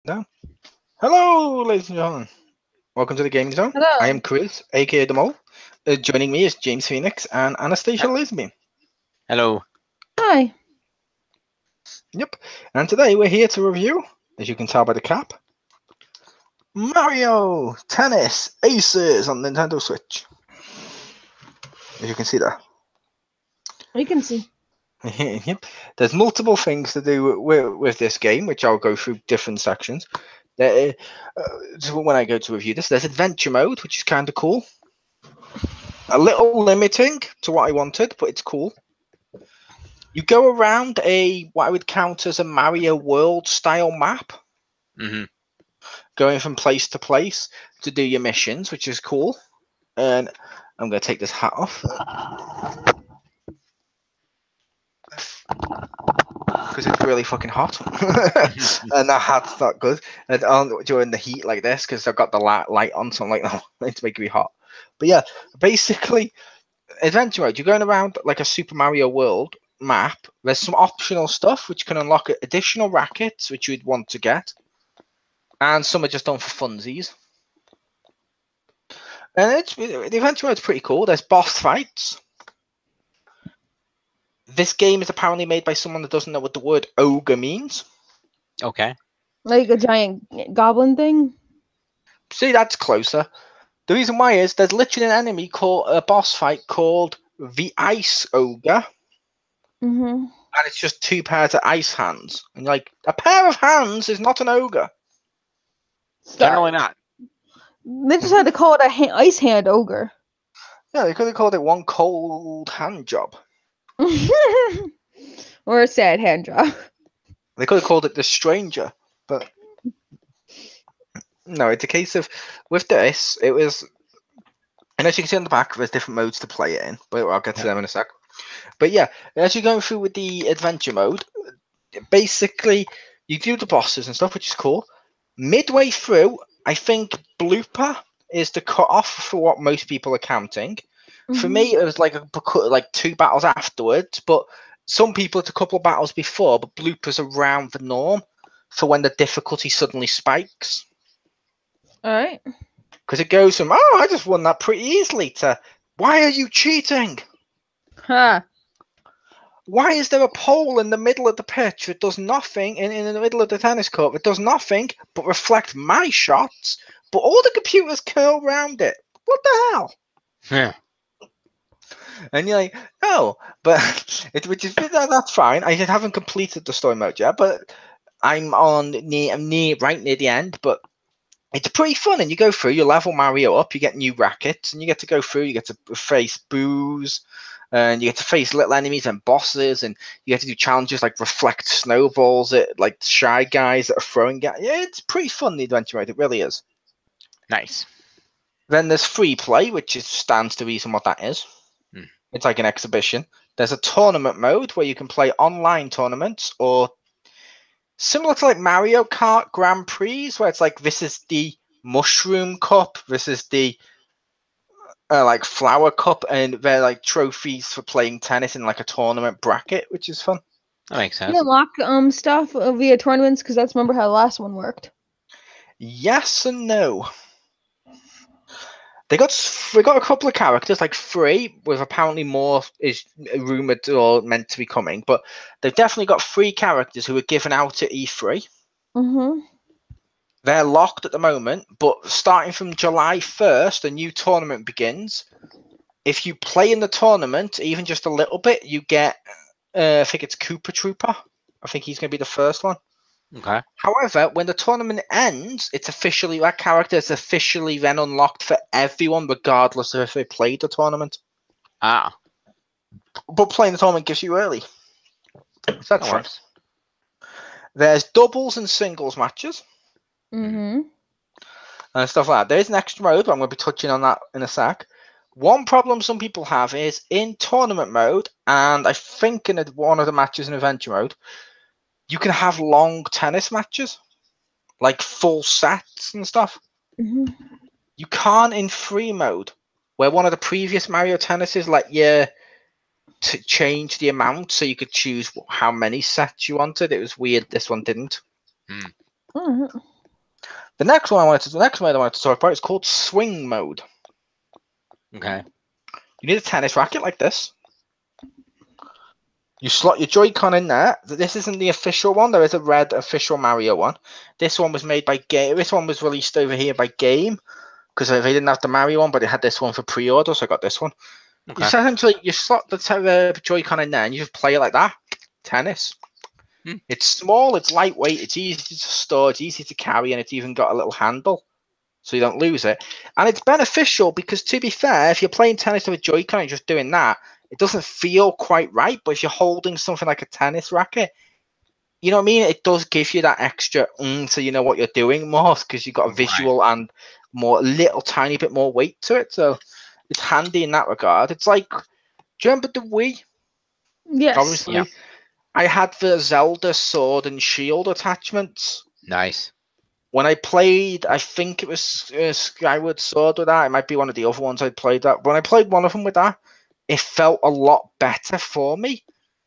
No. Hello, ladies and gentlemen. Welcome to the Gaming Zone. I am Hello. Chriz, aka The Mole. Joining me is James Pheonix and Anastasia Lisby. Hello. Hi. Yep. And today we're here to review, as you can tell by the cap, Mario Tennis Aces on Nintendo Switch. As you can see there. We can see. Yep. There's multiple things to do with this game, which I'll go through different sections. So when I go to review this, there's adventure mode, which is kind of cool. A little limiting to what I wanted, but it's cool. You go around what I would count as a Mario World style map, going from place to place to do your missions, which is cool. And I'm going to take this hat off because it's really fucking hot, and that hat's not good. And during the heat like this, because I've got the light on, so I'm like, oh, it's making me hot. But yeah, basically, adventure mode. You're going around like a Super Mario World map. There's some optional stuff which can unlock additional rackets which you'd want to get, and some are just done for funsies. And the adventure mode's pretty cool. There's boss fights. This game is apparently made by someone that doesn't know what the word ogre means. Okay. Like a giant goblin thing? See, that's closer. The reason why is there's literally an enemy called a boss fight called the Ice Ogre. Mm-hmm. And it's just two pairs of ice hands. And you're like, a pair of hands is not an ogre. Generally not. They just had to call it a ice hand ogre. Yeah, they could have called it one cold hand job. Or a sad hand job. They could have called it the stranger, but no, it's a case of with this, it was. And as you can see on the back, there's different modes to play it in, but I'll get to them in a sec. But yeah, as you're going through with the adventure mode, basically you do the bosses and stuff, which is cool. Midway through, I think blooper is the cut off for what most people are counting. For me, it was like two battles afterwards, but some people it's a couple of battles before, but bloopers around the norm for when the difficulty suddenly spikes. Alright. Because it goes from, oh, I just won that pretty easily to, why are you cheating? Huh. Why is there a pole in the middle of the pitch that does nothing, in the middle of the tennis court that does nothing but reflect my shots, but all the computers curl around it? What the hell? Yeah. And you're like, no, but that's fine. I haven't completed the story mode yet, but I'm right near the end. But it's pretty fun, and you go through, you level Mario up, you get new rackets, and you get to go through. You get to face boos, and you get to face little enemies and bosses, and you get to do challenges like reflect snowballs at like shy guys that are throwing at. Yeah, it's pretty fun. The adventure mode, it really is. Nice. Then there's free play, which stands to reason what that is. Hmm. It's like an exhibition. There's a tournament mode where you can play online tournaments, or similar to like Mario Kart Grand Prix, where it's like this is the Mushroom Cup, this is the like Flower Cup, and they're like trophies for playing tennis in like a tournament bracket, which is fun. That makes sense. You unlock stuff via tournaments because that's remember how the last one worked. Yes and no. They got a couple of characters, like 3, with apparently more is rumored or meant to be coming, but they've definitely got 3 characters who were given out at E3. They're locked at the moment, but starting from July 1st, a new tournament begins. If you play in the tournament, even just a little bit, you get, I think it's Koopa Trooper. I think he's going to be the first one. Okay. However, when the tournament ends, that character is officially then unlocked for everyone, regardless of if they played the tournament. Ah. But playing the tournament gives you early. So that's fun. Works. There's doubles and singles matches. Mm-hmm. And stuff like that. There's an extra mode, but I'm going to be touching on that in a sec. One problem some people have is in tournament mode, and I think in one of the matches in adventure mode, you can have long tennis matches, like full sets and stuff. Mm-hmm. You can't in free mode, where one of the previous Mario Tennises let you to change the amount so you could choose how many sets you wanted. It was weird. This one didn't. Mm-hmm. The next mode I wanted to talk about is called swing mode. Okay. You need a tennis racket like this. You slot your Joy-Con in there. This isn't the official one. There is a red official Mario one. This one was made by Game. This one was released over here by Game because they didn't have the Mario one, but they had this one for pre-order, so I got this one. Okay. You essentially you slot the Joy-Con in there and you just play it like that. Tennis. It's small, it's lightweight, it's easy to store, it's easy to carry, and it's even got a little handle so you don't lose it. And it's beneficial because, to be fair, if you're playing tennis with a Joy-Con and just doing that, it doesn't feel quite right. But if you're holding something like a tennis racket, you know what I mean? It does give you that extra so you know what you're doing more because you've got a visual and more, little tiny bit more weight to it. So it's handy in that regard. It's like, do you remember the Wii? Yes. Obviously. Yeah. I had the Zelda Sword and Shield attachments. Nice. When I played, I think it was Skyward Sword with that. It might be one of the other ones I played that. When I played one of them with that, it felt a lot better for me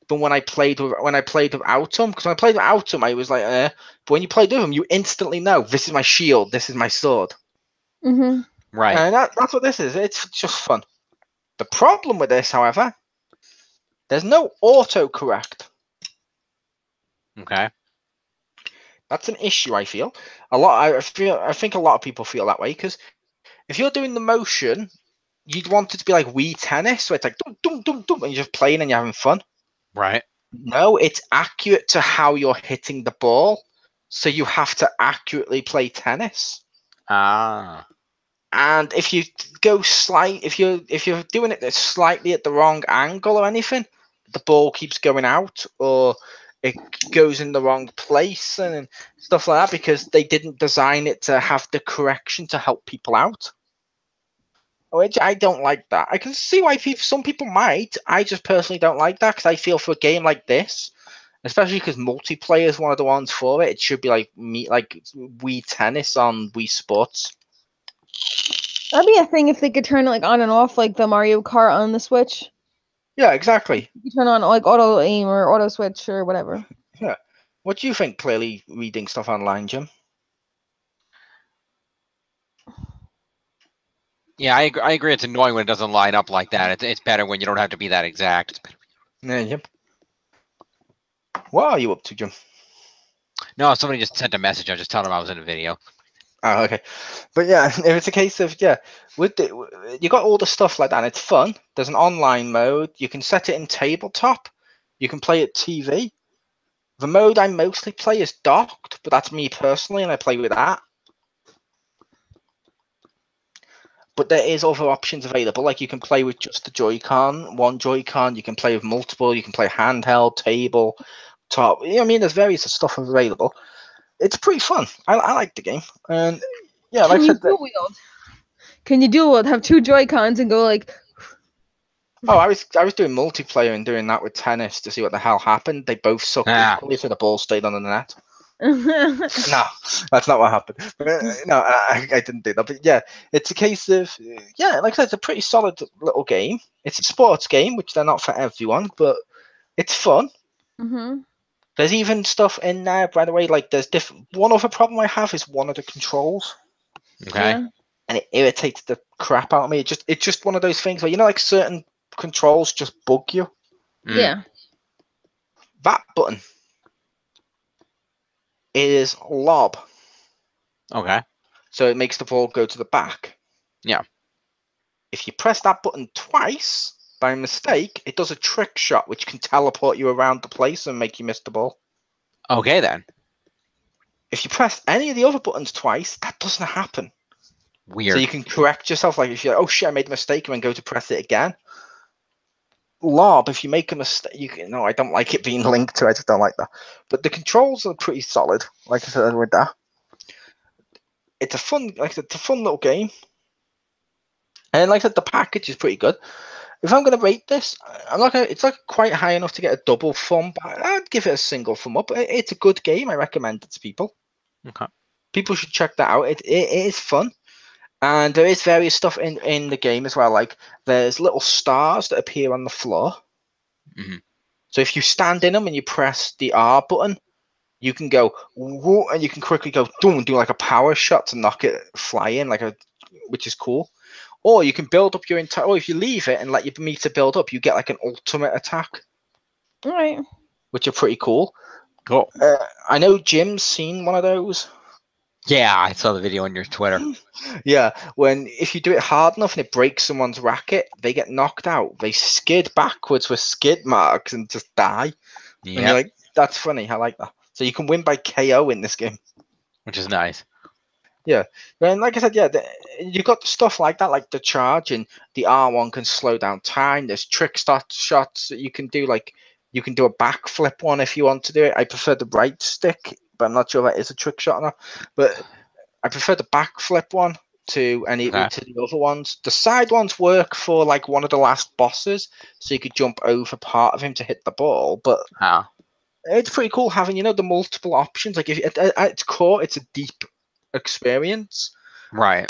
than when I played without them. Because when I played without them, I was like, But when you played with them, you instantly know this is my shield, this is my sword. Mm-hmm. Right. And that's what this is. It's just fun. The problem with this, however, there's no autocorrect. Okay. That's an issue. I feel a lot. I think a lot of people feel that way because if you're doing the motion, you'd want it to be like Wii Tennis, where it's like dum dum dum dum, and you're just playing and you're having fun. Right. No, it's accurate to how you're hitting the ball, so you have to accurately play tennis. Ah. And if you go if you're doing it slightly at the wrong angle or anything, the ball keeps going out or it goes in the wrong place and stuff like that because they didn't design it to have the correction to help people out. Which I don't like that. I can see why some people might. I just personally don't like that because I feel for a game like this, especially because multiplayer is one of the ones for it, it should be like Wii Tennis on Wii Sports. That'd be a thing if they could turn it like on and off, like the Mario Kart on the Switch. Yeah, exactly. You turn on like auto aim or auto switch or whatever. Yeah. What do you think? Clearly reading stuff online, Jim. Yeah, I agree. It's annoying when it doesn't line up like that. It's better when you don't have to be that exact. Yeah, yep. What are you up to, Jim? No, somebody just sent a message. I was just telling them I was in a video. Oh, okay. But yeah, if it's a case of you got all the stuff like that, and it's fun. There's an online mode. You can set it in tabletop. You can play it TV. The mode I mostly play is docked, but that's me personally, and I play with that. But there is other options available, like you can play with just the Joy-Con, one Joy-Con. You can play with multiple. You can play handheld, table, top. You know what I mean? There's various stuff available. It's pretty fun. I like the game, and yeah, like I said, Can you dual wield? Have two Joy-Cons and go like. Oh, I was doing multiplayer and doing that with tennis to see what the hell happened. They both sucked equally, so the ball stayed on the net. No, that's not what happened. No, I didn't do that. But yeah, it's a case of like I said, it's a pretty solid little game. It's a sports game, which they're not for everyone, but it's fun. Mm-hmm. There's even stuff in there, by the way. Like there's different. One other problem I have is one of the controls. Okay. Yeah. And it irritates the crap out of me. It's just one of those things where like certain controls just bug you. Yeah. That button is lob. Okay. So it makes the ball go to the back. Yeah. If you press that button twice by mistake, it does a trick shot which can teleport you around the place and make you miss the ball. Okay then. If you press any of the other buttons twice, that doesn't happen. Weird. So you can correct yourself. Like if you're like, oh shit, I made a mistake, and then go to press it again. Lob, if you make a mistake, no, I don't like it being linked to it. I just don't like that. But the controls are pretty solid. Like I said with that, it's a fun little game. And like I said, the package is pretty good. If I'm going to rate this, it's like quite high enough to get a double thumb, but I'd give it a single thumb up. It's a good game. I recommend it to people. Okay. People should check that out. It is fun. And there is various stuff in the game as well. Like there's little stars that appear on the floor. Mm-hmm. So if you stand in them and you press the R button, you can go woo, and you can quickly go and do like a power shot to knock it flying, which is cool. Or you can build up your entire. Or if you leave it and let your meter build up, you get like an ultimate attack, All right. which are pretty cool. Cool. I know Jim's seen one of those. Yeah, I saw the video on your Twitter. Yeah, if you do it hard enough and it breaks someone's racket, they get knocked out. They skid backwards with skid marks and just die. And you're Yeah, like, that's funny. I like that. So you can win by KO in this game. which is nice. Yeah, and like I said, yeah, you got stuff like that, like the charge and the R1 can slow down time. There's trick shots that you can do, like you can do a backflip one if you want to do it. I prefer the right stick, but I'm not sure that is a trick shot or not. But I prefer the backflip one to the other ones. The side ones work for like one of the last bosses, so you could jump over part of him to hit the ball. But Oh, it's pretty cool having the multiple options. Like if at its core, it's a deep experience, right.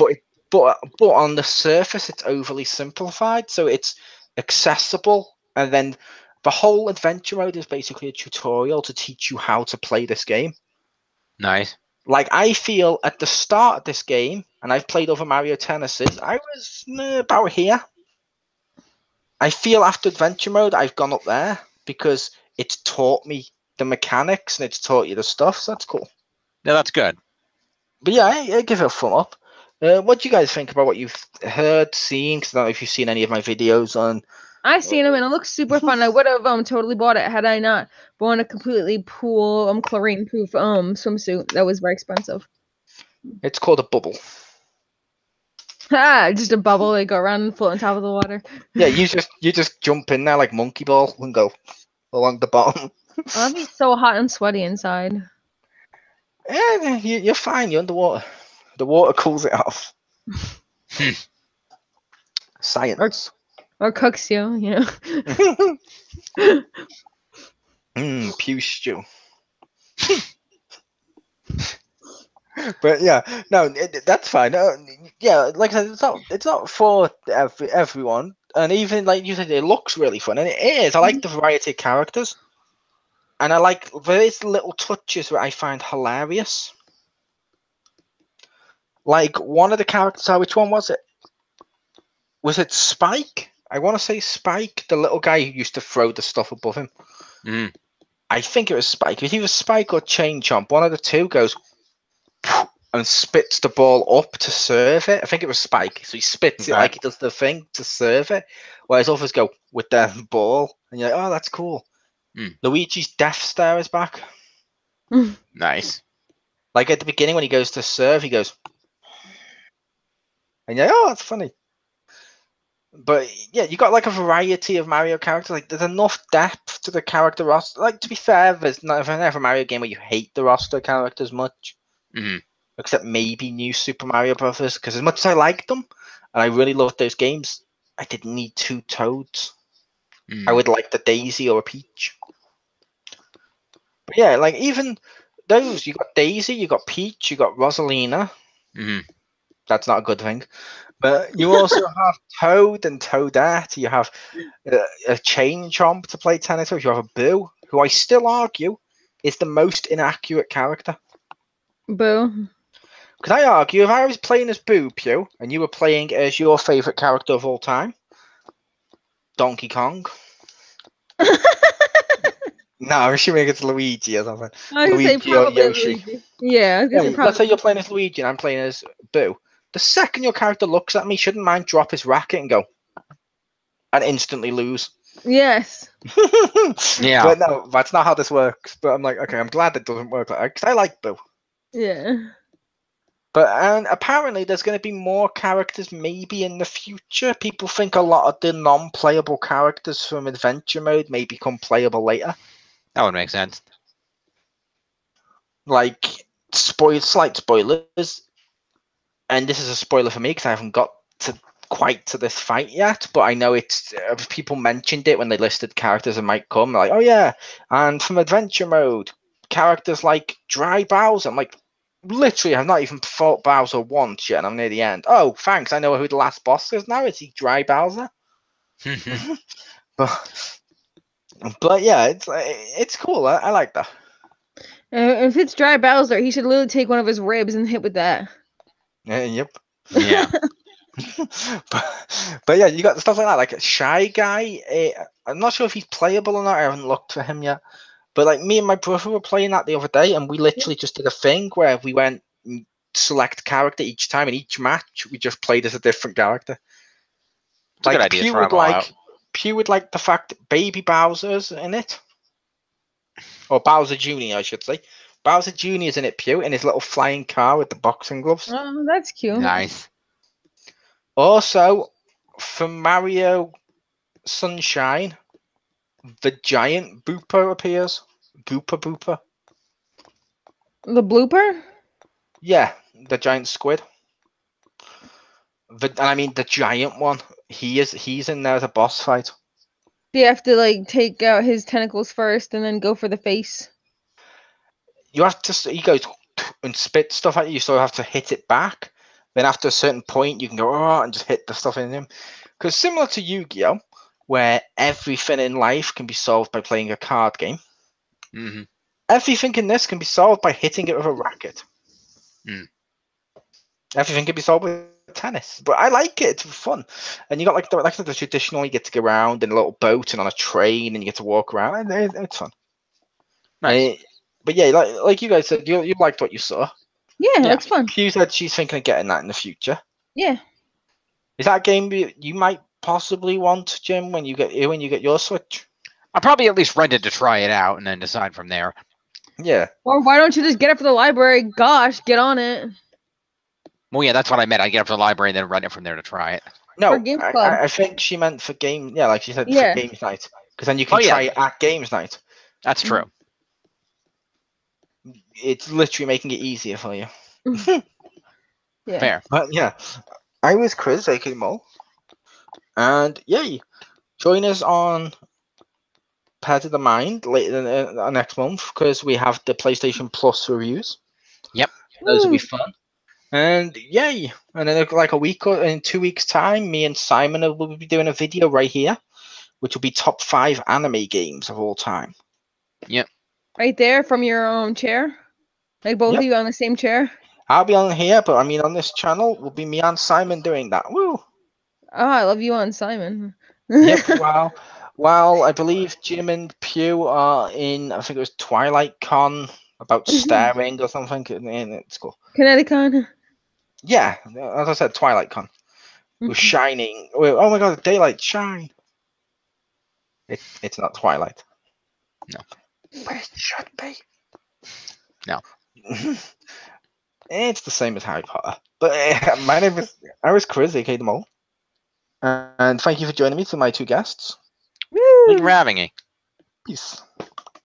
but on the surface, it's overly simplified, so it's accessible. And then the whole adventure mode is basically a tutorial to teach you how to play this game. Nice. Like, I feel at the start of this game, and I've played other Mario Tennises, I was about here. I feel after adventure mode, I've gone up there because it's taught me the mechanics and it's taught you the stuff, so that's cool. Yeah, that's good. But yeah, I give it a thumb up. What do you guys think about what you've heard, seen? Because I don't know if you've seen any of my videos on. I seen them and it looks super fun. I would have totally bought it had I not bought a completely chlorine proof swimsuit that was very expensive. It's called a bubble. Just a bubble they go around and float on top of the water. Yeah, you just jump in there like monkey ball and go along the bottom. I'll be so hot and sweaty inside. Yeah, you're fine. You're underwater. The water cools it off. Science. Or cooks you, know. Pew stew. But yeah, no, that's fine. Yeah, like I said, it's not for everyone, and even like you said, it looks really fun, and it is. I like the variety of characters, and I like there is little touches that I find hilarious. Like one of the characters, which one was it? Was it Spike? I want to say Spike, the little guy who used to throw the stuff above him. Mm. I think it was Spike. If he was Spike or Chain Chomp, one of the two goes and spits the ball up to serve it. I think it was Spike. So he spits it like he does the thing to serve it, whereas others go with their ball. And you're like, oh, that's cool. Luigi's Death Stare is back. Nice. Like at the beginning when he goes to serve, he goes. And you're like, oh, that's funny. But yeah, you got like a variety of Mario characters. Like there's enough depth to the character roster. Like to be fair, there's never a Mario game where you hate the roster characters much. Mm-hmm. Except maybe New Super Mario Brothers, because as much as I liked them and I really loved those games, I didn't need two Toads. I would like the Daisy or a Peach. But yeah, like even those, you got Daisy, you got Peach, you got Rosalina. Mm-hmm. That's not a good thing. But you also have Toad and Toadette. You have a Chain Chomp to play tennis with. You have a Boo, who I still argue is the most inaccurate character. Boo. Could I argue if I was playing as Boo Pew and you were playing as your favourite character of all time, Donkey Kong? No, I'm assuming it's Luigi or something. I was Luigi say probably or Yoshi. Luigi. Yeah, I was gonna say Let's say probably. you're playing as Luigi and I'm playing as Boo. The second your character looks at me, shouldn't mine drop his racket and go and instantly lose? Yes. Yeah. But no, that's not how this works. But I'm like, okay, I'm glad it doesn't work like that because I like Boo. Yeah. But apparently there's going to be more characters maybe in the future. People think a lot of the non-playable characters from Adventure Mode may become playable later. That would make sense. Like, slight spoilers. And this is a spoiler for me because I haven't got quite to this fight yet. But I know it's people mentioned it when they listed characters that might come. They're like, oh yeah, and from Adventure Mode, characters like Dry Bowser. I'm like, literally, I've not even fought Bowser once yet, and I'm near the end. Oh, thanks. I know who the last boss is now. Is he Dry Bowser? but yeah, it's cool. I like that. If it's dry Bowser, he should literally take one of his ribs and hit with that. Yep. Yeah. but yeah, you got stuff like that, like a Shy Guy. I'm not sure if he's playable or not. I haven't looked for him yet. But like me and my brother were playing that the other day, and we literally just did a thing where we went and select character each time, in each match we just played as a different character. It's a good idea. Try them all out. Pew would like the fact that Baby Bowser's in it, or Bowser Jr. I should say. Bowser Jr. is in it, Pew, in his little flying car with the boxing gloves. Oh, that's cute. Nice. Also, for Mario Sunshine, the giant Booper appears. Booper. The blooper? Yeah, the giant squid. The giant one. He's in there as a boss fight. Do you have to like take out his tentacles first and then go for the face? You have to. He goes and spit stuff at you, so you have to hit it back. Then after a certain point, you can go and just hit the stuff in him. Because similar to Yu-Gi-Oh, where everything in life can be solved by playing a card game, everything in this can be solved by hitting it with a racket. Everything can be solved with tennis, but I like it. It's fun, and you got like the traditional. You get to go around in a little boat and on a train, and you get to walk around. And it's fun. Nice. But yeah, like you guys said, you liked what you saw. Yeah, that's fun. Q said she's thinking of getting that in the future. Yeah. Is that a game you might possibly want, Jim, when you get your Switch? I'll probably at least rent it to try it out and then decide from there. Yeah. Or why don't you just get it for the library? Gosh, get on it. Well, yeah, that's what I meant. I get up to the library and then rent it from there to try it. No, For Games Club. I think she meant for game. Yeah, like she said, Yeah. for games night, because then you can try it at games night. That's true. It's literally making it easier for you. Yeah. Fair. But yeah, I was Chriz, aka Mole, and yay, join us on Pairs of the Mind later next month because we have the PlayStation Plus reviews. Yep. Those will be fun. And yay! And then like a week or in 2 weeks' time, me and Simon will be doing a video right here, which will be top 5 anime games of all time. Yep. Right there from your chair? Like both of you on the same chair? I'll be on here, but I mean on this channel will be me and Simon doing that. Woo! Oh, I love you on Simon. Yep. While I believe Jim and Pew are in, I think it was Twilight Con about staring or something. And it's cool. Kineticon. Yeah, as I said, Twilight Con. With shining. Oh my god, daylight shine. It's not Twilight. No. But it should be. No. It's the same as Harry Potter. But I was Chriz, aka the Mole. And thank you for joining me to my 2 guests. Thank you for having me. Peace.